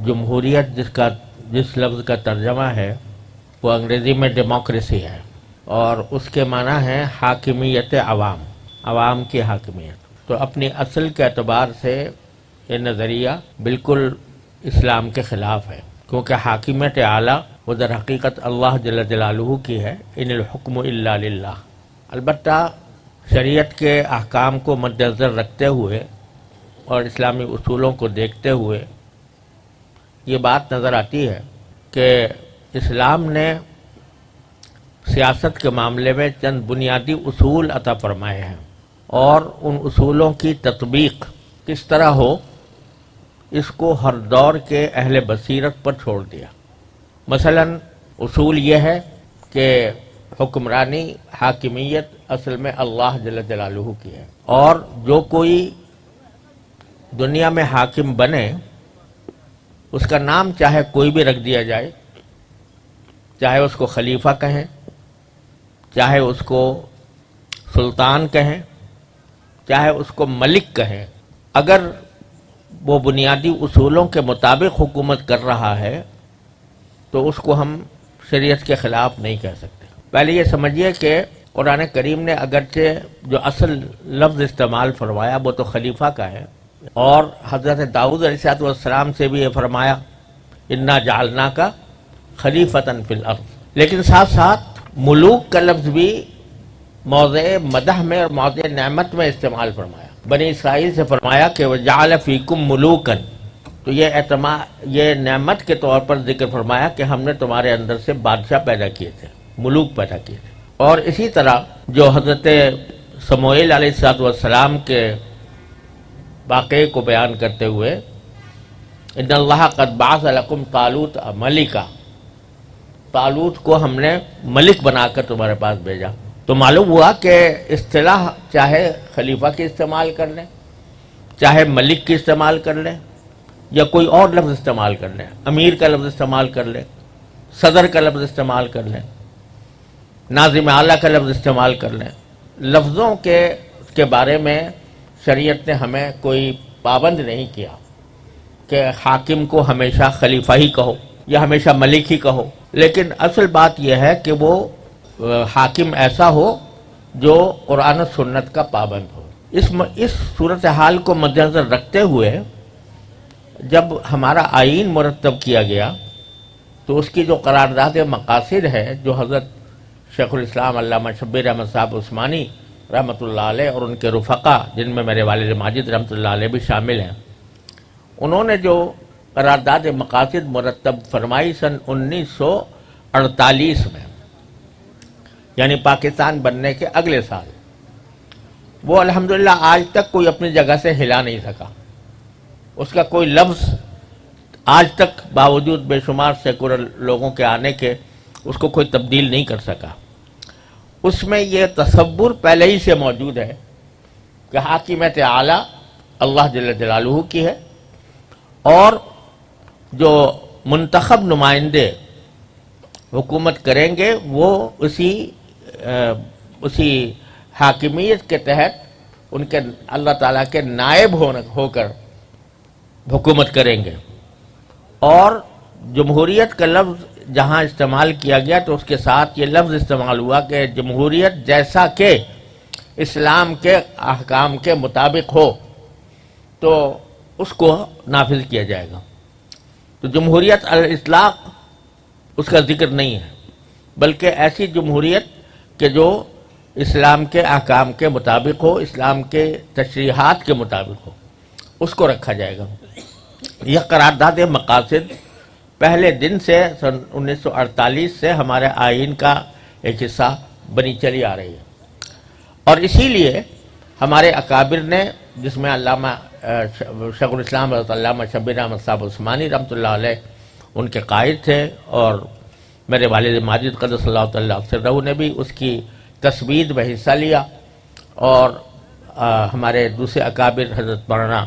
جمہوریت جس لفظ کا ترجمہ ہے وہ انگریزی میں ڈیموکریسی ہے، اور اس کے معنی ہے حاکمیت عوام، عوام کی حاکمیت۔ تو اپنی اصل کے اعتبار سے یہ نظریہ بالکل اسلام کے خلاف ہے، کیونکہ حاکمیت اعلیٰ وہ در حقیقت اللہ جل جلالہ کی ہے، ان الحکم الا للہ۔ البتہ شریعت کے احکام کو مد نظر رکھتے ہوئے اور اسلامی اصولوں کو دیکھتے ہوئے یہ بات نظر آتی ہے کہ اسلام نے سیاست کے معاملے میں چند بنیادی اصول عطا فرمائے ہیں، اور ان اصولوں کی تطبیق کس طرح ہو اس کو ہر دور کے اہل بصیرت پر چھوڑ دیا۔ مثلا اصول یہ ہے کہ حکمرانی، حاکمیت اصل میں اللہ جل جلالہ کی ہے، اور جو کوئی دنیا میں حاکم بنے اس کا نام چاہے کوئی بھی رکھ دیا جائے، چاہے اس کو خلیفہ کہیں، چاہے اس کو سلطان کہیں، چاہے اس کو ملک کہیں، اگر وہ بنیادی اصولوں کے مطابق حکومت کر رہا ہے تو اس کو ہم شریعت کے خلاف نہیں کہہ سکتے۔ پہلے یہ سمجھیے کہ قرآن کریم نے اگرچہ جو اصل لفظ استعمال فرمایا وہ تو خلیفہ کا ہے، اور حضرت داؤد علیہ السلام سے بھی یہ فرمایا انا جعلناک خلیفۃ فی الارض، لیکن ساتھ ساتھ ملوک کا لفظ بھی موضع مدح میں اور موضع نعمت میں استعمال فرمایا۔ بنی اسرائیل سے فرمایا کہ وجعل فیکم ملوکا، تو یہ نعمت کے طور پر ذکر فرمایا کہ ہم نے تمہارے اندر سے بادشاہ پیدا کیے تھے، ملوک پیدا کیے تھے۔ اور اسی طرح جو حضرت سموئیل علیہ السلام کے واقعے کو بیان کرتے ہوئے ان اللہ قد بعث لکم طالوت ملکا، طالوت کو ہم نے ملک بنا کر تمہارے پاس بھیجا، تو معلوم ہوا کہ اصطلاح چاہے خلیفہ کی استعمال کر لیں، چاہے ملک کی استعمال کر لیں، یا کوئی اور لفظ استعمال کر لیں، امیر کا لفظ استعمال کر لیں، صدر کا لفظ استعمال کر لیں، ناظم اعلیٰ کا لفظ استعمال کر لیں، لفظوں کے بارے میں شریعت نے ہمیں کوئی پابند نہیں کیا کہ حاکم کو ہمیشہ خلیفہ ہی کہو یا ہمیشہ ملک ہی کہو، لیکن اصل بات یہ ہے کہ وہ حاکم ایسا ہو جو قرآن و سنت کا پابند ہو۔ اس صورتحال کو مد نظر رکھتے ہوئے جب ہمارا آئین مرتب کیا گیا تو اس کی جو قرارداد مقاصد ہے، جو حضرت شیخ الاسلام علامہ شبیر احمد صاحب عثمانی رحمۃ اللہ علیہ اور ان کے رفقا جن میں میرے والد ماجد رحمۃ اللہ علیہ بھی شامل ہیں، انہوں نے جو قرارداد مقاصد مرتب فرمائی سن 1948 میں، یعنی پاکستان بننے کے اگلے سال، وہ الحمدللہ آج تک کوئی اپنی جگہ سے ہلا نہیں سکا۔ اس کا کوئی لفظ آج تک باوجود بے شمار سیکولر لوگوں کے آنے کے اس کو کوئی تبدیل نہیں کر سکا۔ اس میں یہ تصور پہلے ہی سے موجود ہے کہ حاکمیت اعلیٰ اللہ جل جلالہ کی ہے، اور جو منتخب نمائندے حکومت کریں گے وہ اسی حاکمیت کے تحت ان کے اللہ تعالیٰ کے نائب ہو کر حکومت کریں گے۔ اور جمہوریت کا لفظ جہاں استعمال کیا گیا تو اس کے ساتھ یہ لفظ استعمال ہوا کہ جمہوریت جیسا کہ اسلام کے احکام کے مطابق ہو تو اس کو نافذ کیا جائے گا۔ تو جمہوریت الاطلاق اس کا ذکر نہیں ہے، بلکہ ایسی جمہوریت کہ جو اسلام کے احکام کے مطابق ہو، اسلام کے تشریحات کے مطابق ہو، اس کو رکھا جائے گا۔ یہ قرارداد مقاصد پہلے دن سے سن 1948 سے ہمارے آئین کا ایک حصہ بنی چلی آ رہی ہے، اور اسی لیے ہمارے اکابر نے، جس میں علامہ شیخ الاسلام حضرت علامہ شبیر احمد صاحب عثمانی رحمۃ اللہ علیہ ان کے قائد تھے، اور میرے والد ماجد قدس اللہ تعالیٰ سرہ نے بھی اس کی تثبیت میں حصہ لیا، اور ہمارے دوسرے اکابر حضرت مولانا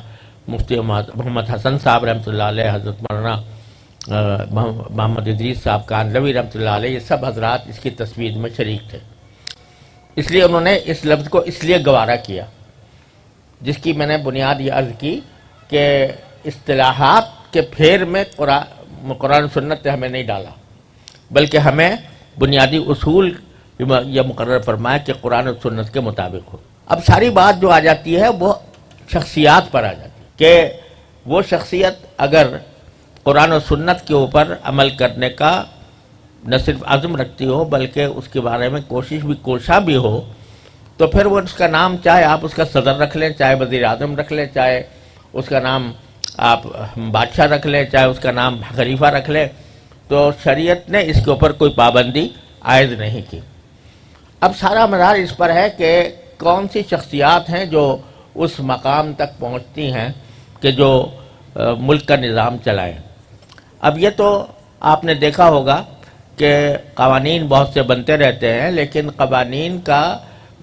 مفتی محمد حسن صاحب رحمۃ اللہ علیہ، حضرت مولانا محمد ادریس صاحب کانلوی رحمۃ اللہ علیہ، یہ سب حضرات اس کی تثبیت میں شریک تھے۔ اس لیے انہوں نے اس لفظ کو اس لیے گوارا کیا، جس کی میں نے بنیاد یہ عرض کی کہ اصطلاحات کے پھیر میں قرآن سنت نے ہمیں نہیں ڈالا، بلکہ ہمیں بنیادی اصول یہ مقرر فرمایا کہ قرآن و سنت کے مطابق ہو۔ اب ساری بات جو آ جاتی ہے وہ شخصیات پر آ جاتی ہے کہ وہ شخصیت اگر قرآن و سنت کے اوپر عمل کرنے کا نہ صرف عزم رکھتی ہو بلکہ اس کے بارے میں کوشاں بھی ہو، تو پھر وہ اس کا نام چاہے آپ اس کا صدر رکھ لیں، چاہے وزیر اعظم رکھ لیں، چاہے اس کا نام آپ بادشاہ رکھ لیں، چاہے اس کا نام خلیفہ رکھ لیں، تو شریعت نے اس کے اوپر کوئی پابندی عائد نہیں کی۔ اب سارا مدار اس پر ہے کہ کون سی شخصیات ہیں جو اس مقام تک پہنچتی ہیں کہ جو ملک کا نظام چلائیں۔ اب یہ تو آپ نے دیکھا ہوگا کہ قوانین بہت سے بنتے رہتے ہیں، لیکن قوانین کا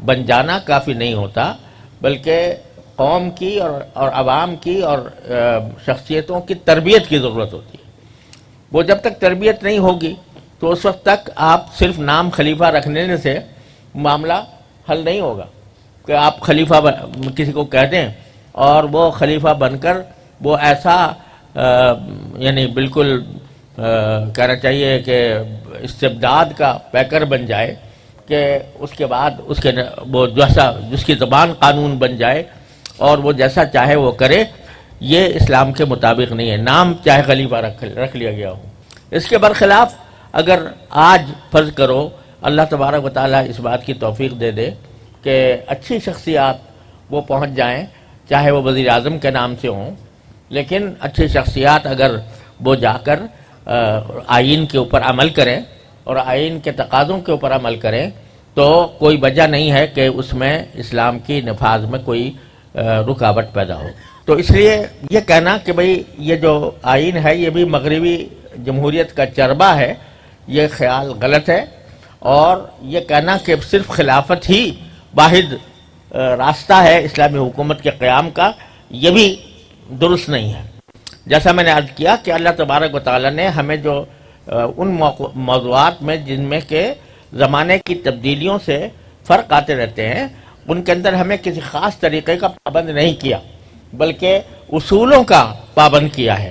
بن جانا کافی نہیں ہوتا، بلکہ قوم کی اور عوام کی اور شخصیتوں کی تربیت کی ضرورت ہوتی ہے۔ وہ جب تک تربیت نہیں ہوگی تو اس وقت تک آپ صرف نام خلیفہ رکھنے سے معاملہ حل نہیں ہوگا کہ آپ خلیفہ کسی کو کہہ دیں اور وہ خلیفہ بن کر وہ ایسا یعنی بالکل کہنا چاہیے کہ استبداد کا پیکر بن جائے کہ اس کے بعد وہ جس کی زبان قانون بن جائے اور وہ جیسا چاہے وہ کرے، یہ اسلام کے مطابق نہیں ہے۔ نام چاہے خلیفہ رکھ لیا گیا ہو۔ اس کے برخلاف اگر آج فرض کرو اللہ تبارک و تعالیٰ اس بات کی توفیق دے دے کہ اچھی شخصیات وہ پہنچ جائیں، چاہے وہ وزیر اعظم کے نام سے ہوں، لیکن اچھی شخصیات اگر وہ جا کر آئین کے اوپر عمل کریں اور آئین کے تقاضوں کے اوپر عمل کریں تو کوئی وجہ نہیں ہے کہ اس میں اسلام کی نفاذ میں کوئی رکاوٹ پیدا ہو۔ تو اس لیے یہ کہنا کہ بھئی یہ جو آئین ہے یہ بھی مغربی جمہوریت کا چربہ ہے، یہ خیال غلط ہے، اور یہ کہنا کہ صرف خلافت ہی واحد راستہ ہے اسلامی حکومت کے قیام کا، یہ بھی درست نہیں ہے۔ جیسا میں نے عرض کیا کہ اللہ تبارک و تعالیٰ نے ہمیں جو ان موضوعات میں جن میں کہ زمانے کی تبدیلیوں سے فرق آتے رہتے ہیں، ان کے اندر ہمیں کسی خاص طریقے کا پابند نہیں کیا، بلکہ اصولوں کا پابند کیا ہے۔